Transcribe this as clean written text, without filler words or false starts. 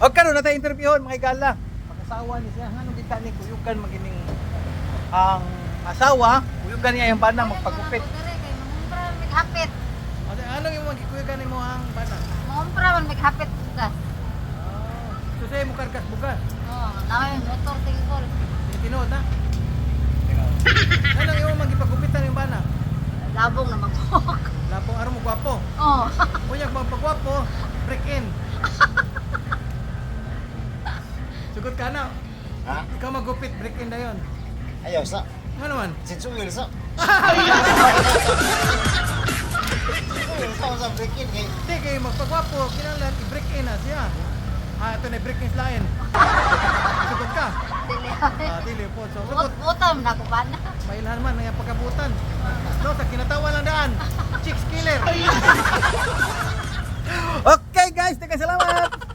O karon na tayo interviewon mga igala. Pag-asawa ni siya, anong kita ni kuyukan magining ang asawa, kuyukan niya yung bana magpagupit. Mangumpra man maghapit. Anong yung magkuyukan ni mo ang bana? Mangumpra man maghapit bugas. So sa'yo mo kargas bugas. Oh, naway motor tingkol. Tinood na. Anong yung magipagupitan yung bana? Labong na magbuhok. Lapong araw mo gwapo. Oh. Kuya magpagwapo, break in. Sugod ka na. Ha? Ikaw magupit, break in na yun. Ayaw sa. Ano naman? Sinsuil sa. Sinsuil sa break-in kay. Hindi, kayo magpagwapo, kinalan, i-break in na siya. Ito na break in line. Sugod ka. Dili. Dili po. So, sugod. Utom na ko ba na? Mailhan man, nang pagkabutan. So, sa kinatawa lang daan. Chicks killer. Okay guys, teka salamat.